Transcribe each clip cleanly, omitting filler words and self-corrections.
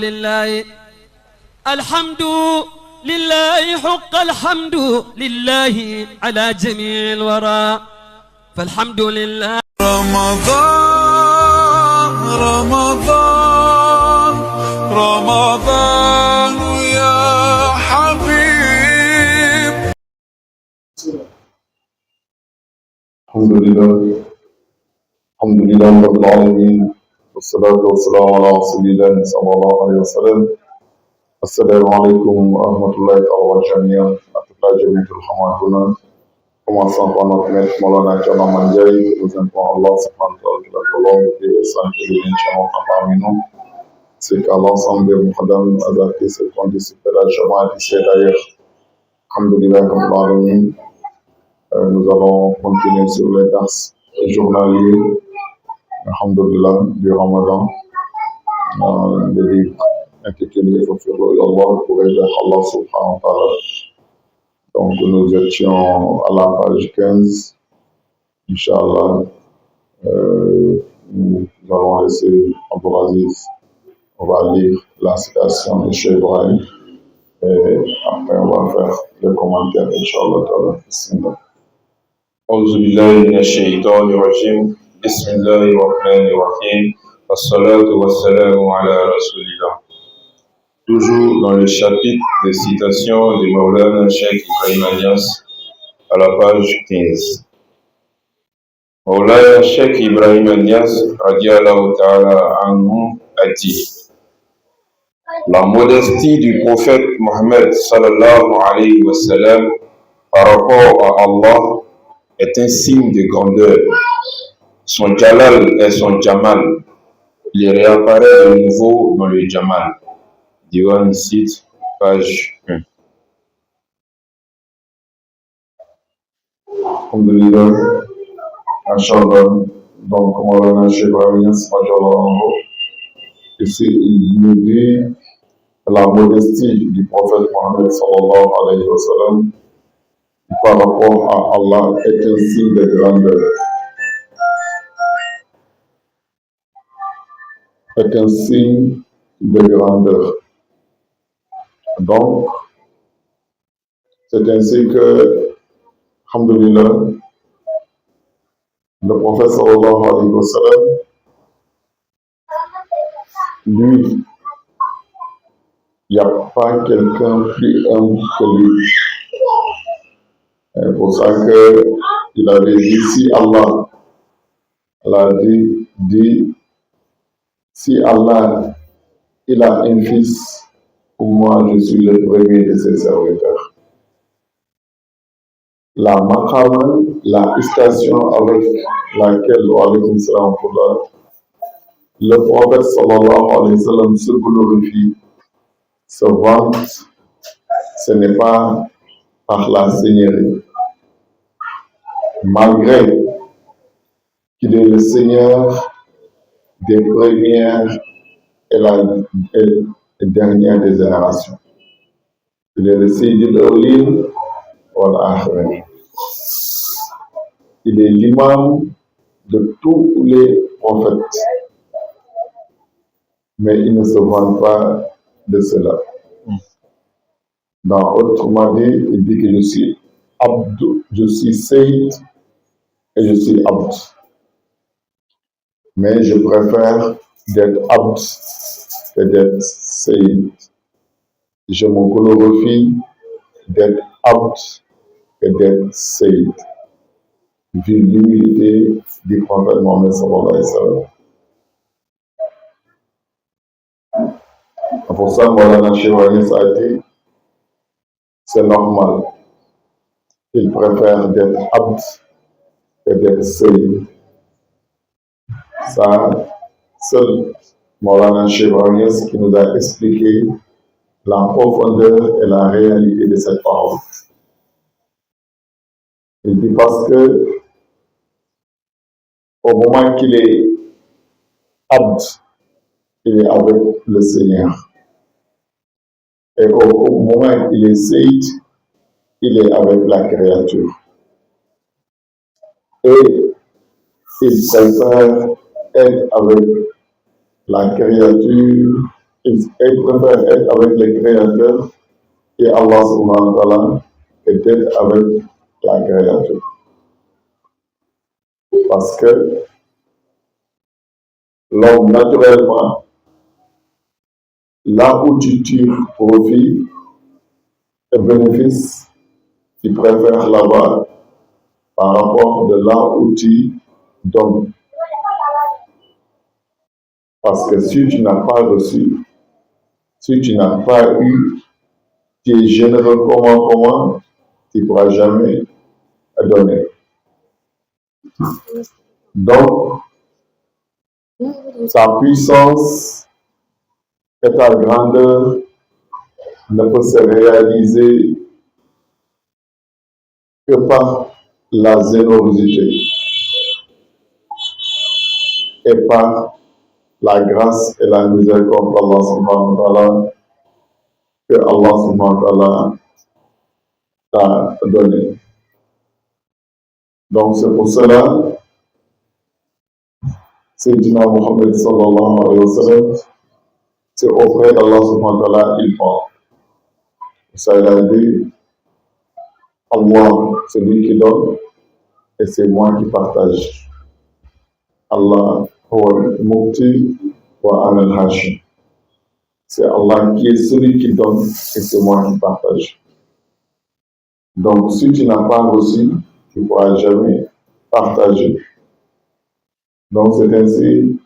لله الحمد لله حق الحمد لله على جميع الورى فالحمد لله. رمضان رمضان رمضان يا حبيب. الحمد لله رب العالمين والصلاة والسلام على رسول الله صلى الله عليه وسلم. السلام عليكم ورحمة الله وبركاته. أتباع جميع الحمدنا commençant par notre maître Maulana Diallo Mandiaye, nous implorons Allah subhanahu wa ta'ala que la colombe et les saints et les gens parmi nous, c'est qu'à l'ensemble des Muhammad adapté cette condition de la Jamaat ici et d'ailleurs. Alhamdulillah Rabbil Alamin. Nous allons continuer sur les dars journaliers, Alhamdulillah, du Ramadan, des livres intitulés Fafirul Allah pour aider Allah subhanahu wa ta'ala. Donc nous étions à la page 15, Inch'Allah. Nous allons laisser Abdelaziz, on va lire la citation de Cheikh Ibrahim et après on va faire les commentaires, Inch'Allah. Bismillah. أعوذ بالله من الشيطان الرجيم بسم الله الرحمن الرحيم والصلاة والسلام على رسول الله. Toujours dans le chapitre des citations de Maulana Cheikh Ibrahim Niass à la page 15. Maulana Cheikh Ibrahim Niass radiyallahu ta'ala anhu a dit: la modestie du prophète Mohammed sallallahu alayhi wa sallam par rapport à Allah est un signe de grandeur. Son jalal et son jamal. Il réapparaît de nouveau dans le jamal. Diwan Sid, page 1. Alhamdulillah, Inch'Allah, donc Maulana Cheikh Ibrahim ici il nous dit la modestie du prophète Mohammed sallallahu alayhi wa sallam par rapport à Allah est un signe de grandeur. Est un signe de grandeur. Donc, c'est ainsi que, alhamdulillah, le prophète sallallahu alayhi wa sallam, lui, il n'y a pas quelqu'un plus humble que lui. C'est pour ça qu'il avait dit, si Allah l'a dit, si Allah, il a un fils, pour moi, je suis le premier de ses serviteurs. La maqama, la station avec laquelle, le prophète sallallahu alayhi wa sallam se glorifie, se vante, ce n'est pas par la Seigneurie. Malgré qu'il est le Seigneur des premières et dernières des générations. Il est le Sayyid al-Awwalin wal Akhirin. Il est l'imam de tous les prophètes. Mais il ne se vante pas de cela. Dans autrement dit, il dit que je suis Abd, je suis Sayyid et je suis Abd. Mais je préfère d'être Abd que d'être Sayyid. Je me glorifie d'être Abd que d'être Sayyid. Vu l'humilité du prophète Mohammed sallallahu alayhi wa sallam. Pour ça, Maulana Cheikh Ibrahim a dit, c'est normal. Il préfère d'être Abd que d'être Sayyid. Ça, seul Maulana Cheikh Ibrahim qui nous a expliqué la profondeur et la réalité de cette parole. Il dit parce que au moment qu'il est Abd, il est avec le Seigneur. Et au moment qu'il est Sayyid, il est avec la créature. Et il préfère être avec la créature Il préfère être avec les créateurs et Allah subhanahu wa ta'ala que d'être avec la créature. Parce que l'homme, naturellement, là où tu tires profit et bénéfice, tu préfères là-bas par rapport de là où tu donnes. Parce que si tu n'as pas reçu, si tu n'as pas eu, tu es généreux comment, tu ne pourras jamais donner. Donc, sa puissance et ta grandeur ne peut se réaliser que par la générosité et par la grâce et la miséricorde d'Allah subhanahu wa ta'ala que Allah subhanahu wa ta'ala t'a donné. Donc c'est pour cela, Sayyidina Muhammad sallallahu alayhi wa sallam, c'est auprès d'Allah subhanahu wa ta'ala il parle. Ça il a dit, Allah c'est lui qui donne et c'est moi qui partage. Allah huwa al-Mu'ti wa ana al-Hashim. C'est Allah qui est celui qui donne et c'est moi qui partage. Donc, si tu n'as pas reçu, tu ne pourras jamais partager. Donc, c'est ainsi,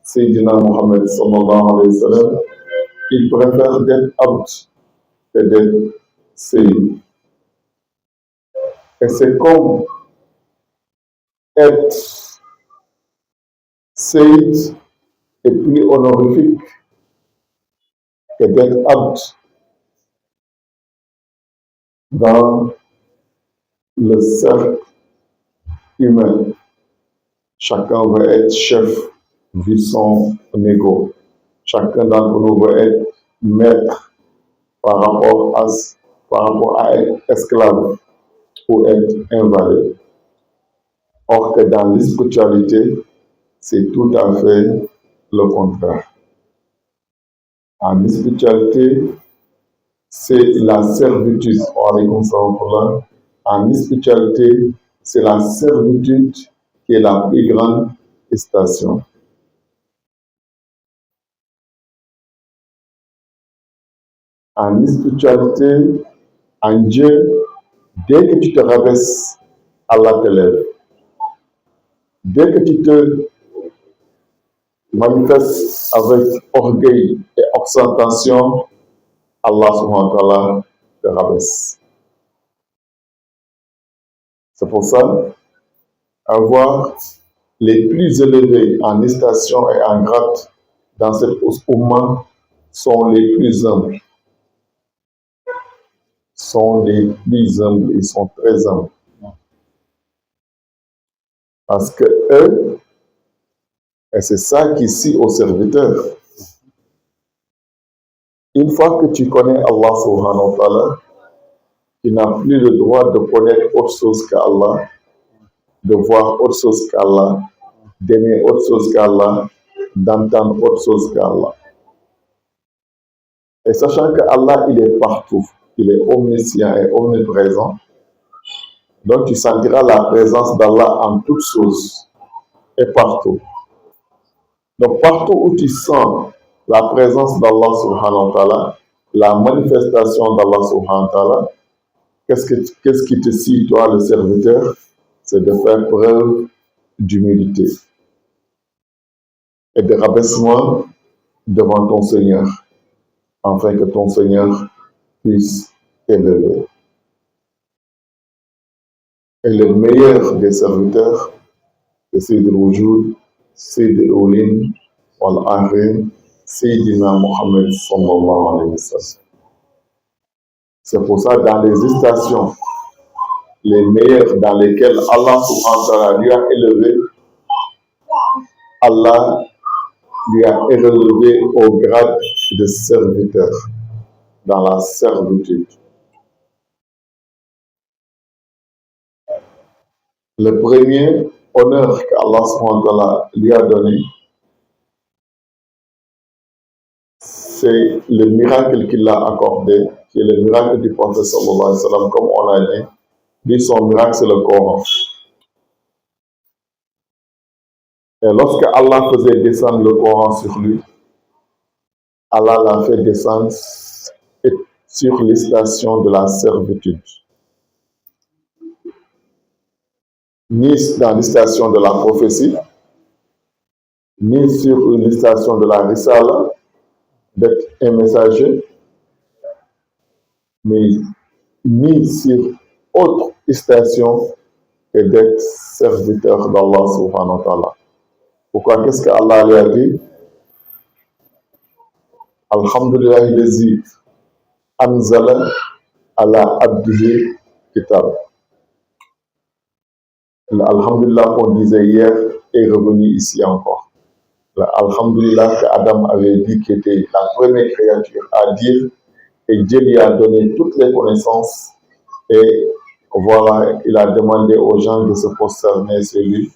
Sayyidina Muhammad sallallahu alayhi wa sallam, il préfère d'être apte que d'être sayyid. Et c'est comme être sayyid est plus honorifique que d'être apte dans le cercle humain. Chacun veut être chef vu son ego. Chacun d'entre nous veut être maître par rapport à être esclave ou être invalide. Or que dans la spiritualité, c'est tout à fait le contraire. En spiritualité, c'est la servitude. En spiritualité, c'est la servitude qui est la plus grande station. En spiritualité, en Dieu, dès que tu te rabaisses, Allah te lève. Dès que tu te manifestes avec orgueil et ostentation, Allah subhanahu wa ta'ala te rabaisse. C'est pour ça, avoir les plus élevés en station et en grade dans cette Oumma sont les plus humbles. Ils sont très humbles. Parce que eux, et c'est ça qui suit aux serviteurs, une fois que tu connais Allah subhanahu wa ta'ala, tu n'as plus le droit de connaître autre chose qu'Allah, de voir autre chose qu'Allah, d'aimer autre chose qu'Allah, d'entendre autre chose qu'Allah. Et sachant qu'Allah, il est partout, il est omniscient et omniprésent, donc tu sentiras la présence d'Allah en toutes choses et partout. Donc partout où tu sens la présence d'Allah subhanahu wa ta'ala, la manifestation d'Allah subhanahu wa ta'ala, qu'est-ce qui te suit, toi, le serviteur? C'est de faire preuve d'humilité et de rabaissement devant ton Seigneur, afin que ton Seigneur puisse t'élever. Et le meilleur des serviteurs, c'est Sayyid al-Wujud, Sayyid al-Awlin, wal-Akhirin, Sayyidina Muhammad sallallahu alayhi wa sallam. C'est pour ça, dans les stations, les meilleures dans lesquelles Allah subhanahu wa ta'ala lui a élevé, Allah lui a élevé au grade de serviteur, dans la servitude. Le premier honneur qu'Allah subhanahu wa ta'ala lui a donné, c'est le miracle qu'il a accordé, qui est le miracle du prophète sallallahu alayhi wa sallam, comme on a dit. Lui, son miracle, c'est le Coran. Et lorsque Allah faisait descendre le Coran sur lui, Allah l'a fait descendre sur les stations de la servitude. Ni dans les stations de la prophétie, ni sur les stations de la risala, d'être un messager, mais ni sur autre station que d'être serviteur d'Allah subhanahu wa ta'ala. Pourquoi? Qu'est-ce que Allah lui a dit? Alhamdulillah lazi anzala ala abdihi kitab. Alhamdulillah qu'on disait hier est revenu ici encore. Alhamdulillah que Adam avait dit qu'il était la première créature à dire, et Dieu lui a donné toutes les connaissances, et voilà, il a demandé aux gens de se prosterner sur lui.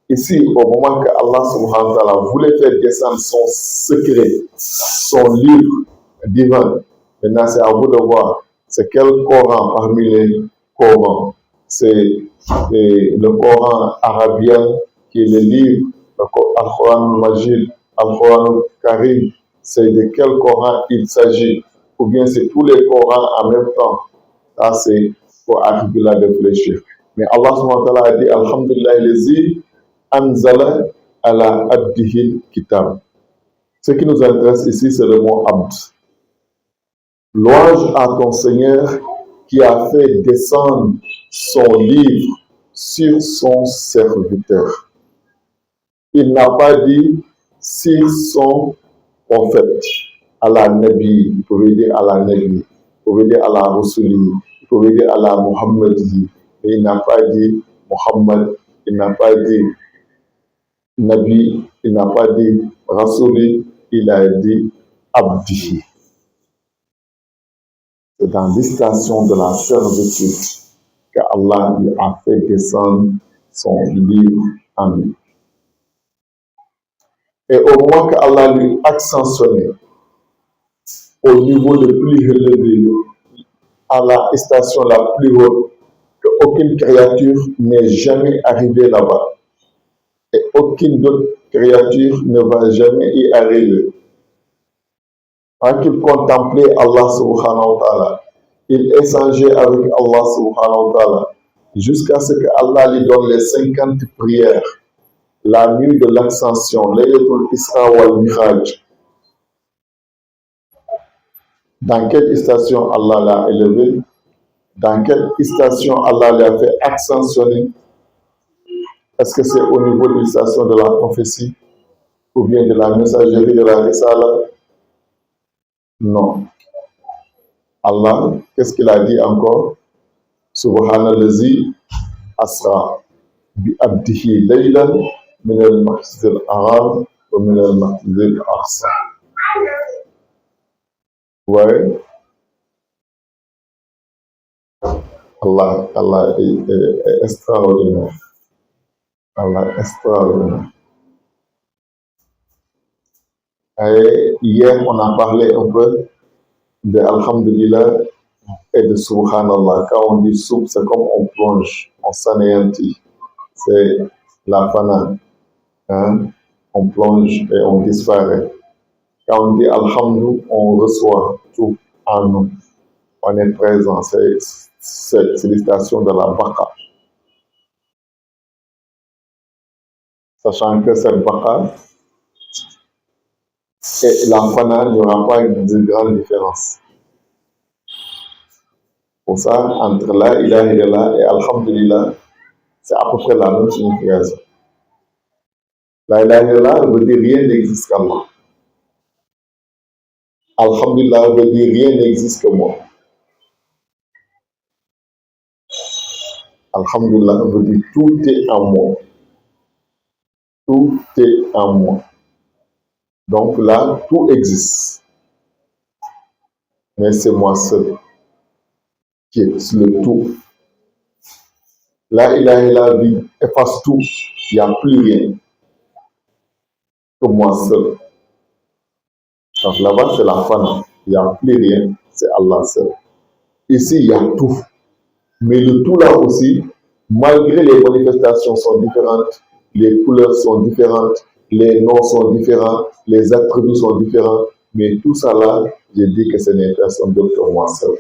Ici, au moment que Allah subhanahu wa ta'ala voulait faire descendre son secret, son livre divin, maintenant c'est à vous de voir, c'est quel Coran parmi les Corans? C'est le Coran arabien qui est le livre, Al-Quran al-Majid, Al-Quran al-Karim. C'est de quel Coran il s'agit? Ou bien c'est tous les Corans en même temps? Ça, c'est pour arriver là de réfléchir. Mais Allah subhanahu wa ta'ala a dit Alhamdulillah lazi anzala ala abdihil kitab. Ce qui nous intéresse ici, c'est le mot abd. Louange à ton Seigneur qui a fait descendre son livre sur son serviteur. Il n'a pas dit sur son prophète, Allah Nabi, il pouvait dire Allah Nabi, il pouvait dire Allah Rasuli, il pouvait dire Allah Muhammadi, mais il n'a pas dit Muhammad, il n'a pas dit Nabi, il n'a pas dit Rasuli, il a dit Abdi. C'est dans l'extension de la servitude qu'Allah lui a fait descendre son livre en lui. Et au moment qu'Allah lui a accentué au niveau le plus élevé, à la station la plus haute, qu'aucune créature n'est jamais arrivée là-bas. Et aucune autre créature ne va jamais y arriver. Quand il contemplait Allah subhanahu wa ta'ala, il échangeait avec Allah subhanahu wa ta'ala, jusqu'à ce que Allah lui donne les 50 prières, la nuit de l'ascension, Laylatul Isra wal Mi'raj. Dans quelle station Allah l'a élevé? Dans quelle station Allah l'a fait ascensionner? Est-ce que c'est au niveau de la station de la prophétie ou bien de la messagerie de la risala? Non. Allah, qu'est-ce qu'il a dit encore? Subhanallazi asra bi abdihi laylan min al-masjid al-haram wa min al-masjid al-aqsa. Ouais. Allah est extraordinaire. Allah est extraordinaire. Et hier, on a parlé un peu de Alhamdulillah et de Subhanallah. Quand on dit Sub, c'est comme on plonge, on s'anéantit. C'est la fana. Hein? On plonge et on disparaît. Quand on dit Alhamdulillah, on reçoit tout en nous. On est présent. C'est l'expression de la baka. Sachant que cette baka et la fana, il n'y aura pas de grande différence. Pour ça, entre la ilaha illallah et alhamdulillah, c'est à peu près la même signification. La ilaha illallah veut dire rien n'existe qu'Allah. Alhamdulillah veut dire rien n'existe que moi. Alhamdulillah veut dire tout est en moi. Tout est en moi. Donc là, tout existe. Mais c'est moi seul qui est le tout. La ilaha illallah efface tout. Il n'y a plus rien que moi seul. Donc là-bas, c'est la fana. Il n'y a plus rien, c'est Allah seul. Ici, il y a tout. Mais le tout là aussi, malgré les manifestations sont différentes, les couleurs sont différentes, les noms sont différents, les attributs sont différents, mais tout ça là, je dis que ce n'est personne d'autre que moi seul.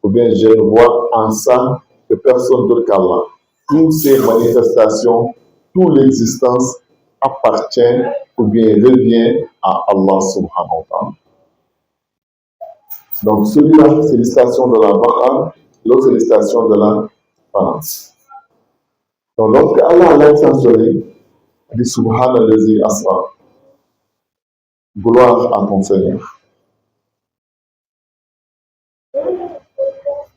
Ou bien je ne vois en ça que personne d'autre qu'Allah. Toutes ces manifestations, toute l'existence appartient ou bien revient à Allah subhanahu wa ta'ala. Donc celui-là, c'est l'istation de la Baqa, l'autre c'est l'istation de la balance. Donc lorsque Allah l'a sanctionné, il dit Subhanallazi asra, gloire à ton Seigneur.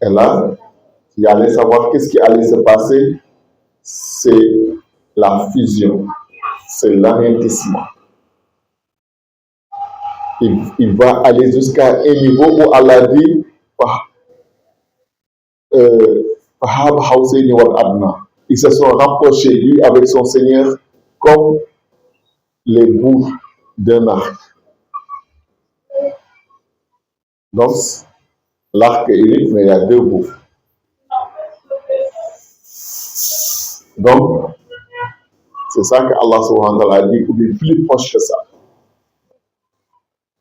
Et là, il allait savoir qu'est-ce qui allait se passer, c'est la fusion, c'est l'anéantissement. Il va aller jusqu'à un niveau où Allah dit ils se sont rapprochés, lui, avec son Seigneur, comme les bouts d'un arc. Donc, l'arc est unique, mais il y a deux bouts. Donc, c'est ça que Allah subhanahu wa ta'ala a dit, il est plus proche que ça.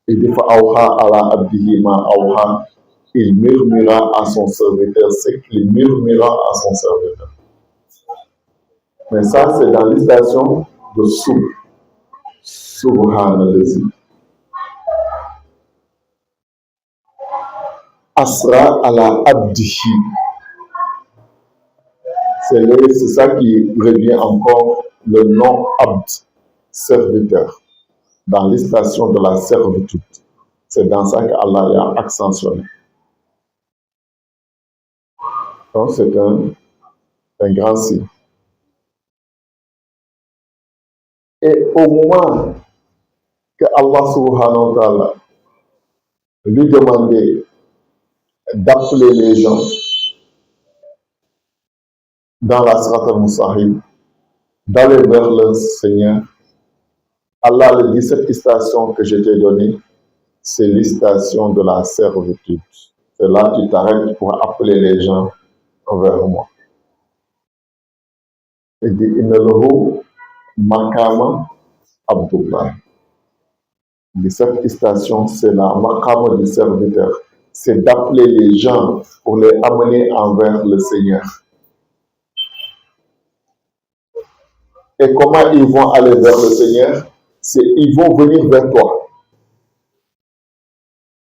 Il dit, Fa'awha ala abdihi ma awha. Il murmura à son serviteur, c'est qu'il murmura à son serviteur. Mais ça, c'est dans l'istation de Subhanallazi. Asra ala abdihi. C'est ça qui revient encore le nom abd, serviteur, dans l'istation de la servitude. C'est dans ça qu'Allah a accentué. Donc c'est un grand signe. Et au moment que Allah subhanahu wa ta'ala lui demandait d'appeler les gens dans la Sirat al-Mustaqim, d'aller vers le Seigneur, Allah lui dit, cette station que je t'ai donnée, c'est l'station de la servitude. C'est là que tu t'arrêtes pour appeler les gens vers moi. Il dit, Inna lahu makama Abdullah. Il dit, cette station, c'est la makama du serviteur. C'est d'appeler les gens pour les amener envers le Seigneur. Et comment ils vont aller vers le Seigneur? C'est ils vont venir vers toi.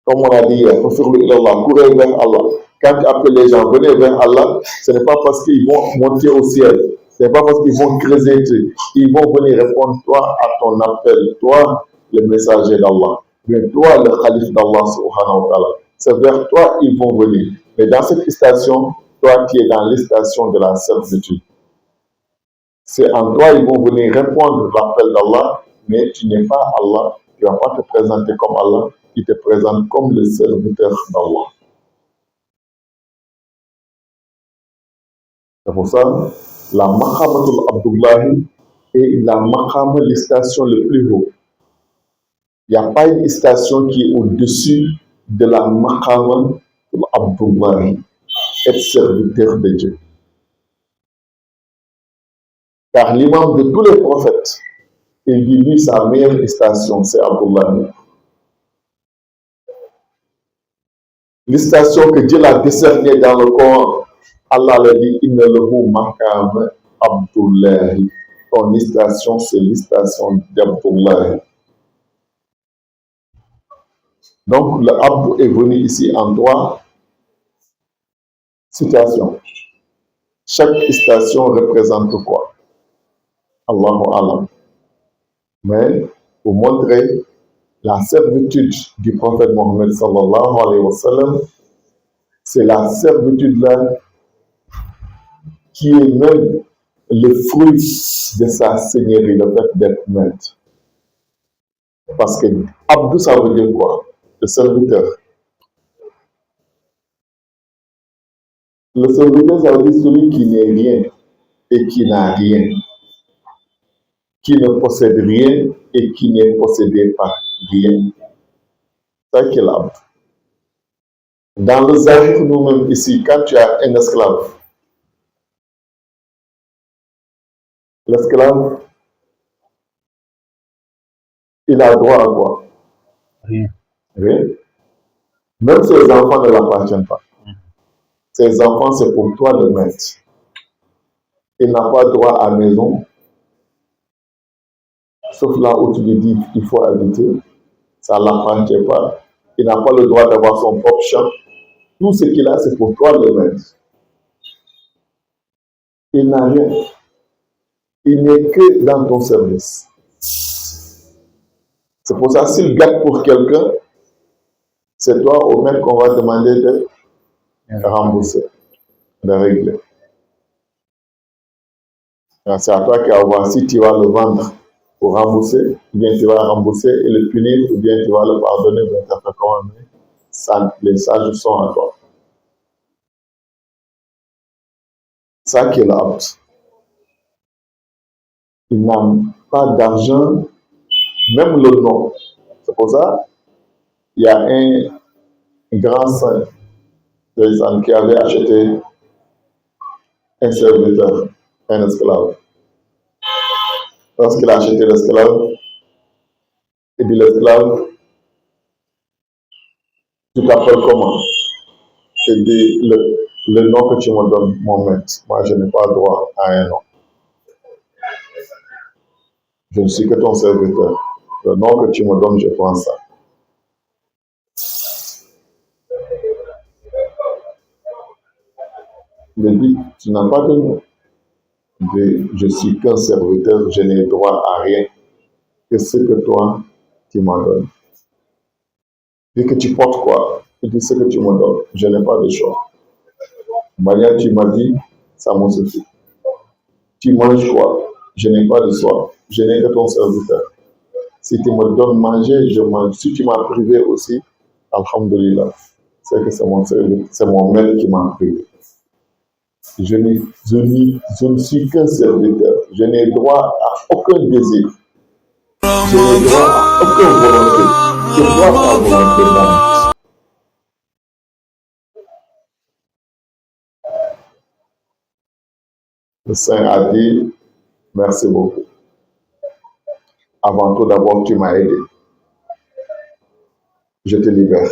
Comme on a dit hier, courez vers Allah. Quand tu appelles les gens, venez vers Allah, ce n'est pas parce qu'ils vont monter au ciel, ce n'est pas parce qu'ils vont creuser, ils vont venir répondre toi à ton appel, toi le messager d'Allah, mais toi le calife d'Allah subhanahu wa ta'ala. C'est vers toi ils vont venir. Mais dans cette station, toi qui es dans la station de la servitude. C'est en toi ils vont venir répondre à l'appel d'Allah, mais tu n'es pas Allah, tu ne vas pas te présenter comme Allah, tu te présentes comme le serviteur d'Allah. C'est pour ça, la Maqamatul Abdullahi est la Maqama, la station le plus haut. Il n'y a pas une station qui est au-dessus de la Maqamatul Abdullahi, être serviteur de Dieu. Car l'imam de tous les prophètes, il dit lui sa meilleure station, c'est Abdullahi. Les stations que Dieu l'a décernées dans le Coran, Allah le dit, Inna lahu makam Abdullahi. Ton station, c'est l'station d'Abdullahi. Donc, le Abd est venu ici en trois situations. Chaque station représente quoi? Allahu Alam. Mais, pour montrer la servitude du prophète Mohammed sallallahu alayhi wa sallam, c'est la servitude là qui est même le fruit de sa seigneurie, le fait d'être maître. Parce que Abdou, ça veut dire quoi? Le serviteur. Le serviteur, ça veut dire celui qui n'est rien et qui n'a rien, qui ne possède rien et qui n'est possédé par rien. ça qui est l'abd. Dans le zahir, nous-mêmes ici, quand tu as un esclave, l'esclave, il a droit à quoi? Rien. Rien. Même ses enfants ne l'appartiennent pas. Ses enfants, c'est pour toi le maître. Il n'a pas droit à maison, sauf là où tu lui dis qu'il faut habiter. Ça ne l'appartient pas. Il n'a pas le droit d'avoir son propre champ. Tout ce qu'il a, c'est pour toi le maître. Il n'a rien. Il n'est que dans ton service. C'est pour ça, s'il gâte pour quelqu'un, c'est toi au maître qu'on va demander de rembourser, de régler. C'est à toi qu'à voir si tu vas le vendre pour rembourser, ou bien tu vas rembourser et le punir, ou bien tu vas le pardonner, ou bien tu vas faire comment, mais ça, les sages sont à toi. Ça qui est l'abd. Il n'a pas d'argent, même le nom. C'est pour ça, il y a un grand saint qui avait acheté un serviteur, un esclave. Lorsqu'il a acheté l'esclave, il dit l'esclave, tu t'appelles comment? Il dit le nom que tu me donnes, mon maître. Moi, je n'ai pas droit à un nom. Je ne suis que ton serviteur. Le nom que tu me donnes, je prends ça. Il dit, tu n'as pas de nom. Je suis qu'un serviteur, je n'ai droit à rien que ce que toi, tu m'en donnes. Et que tu portes quoi? Il dit ce que tu me donnes, je n'ai pas de choix. Mania, tu m'as dit, ça me suffit. Tu manges quoi? Je n'ai pas de soif, je n'ai que ton serviteur. Si tu me donnes manger, je mange. Si tu m'as privé aussi, alhamdulillah, c'est que c'est mon serviteur, c'est mon maître qui m'a privé. Je ne suis qu'un serviteur. Je n'ai droit à aucun désir. Je n'ai droit à aucune volonté. Je dois ta volonté, mon. Le Saint a dit, merci beaucoup. Avant tout, d'abord, tu m'as aidé. Je te libère.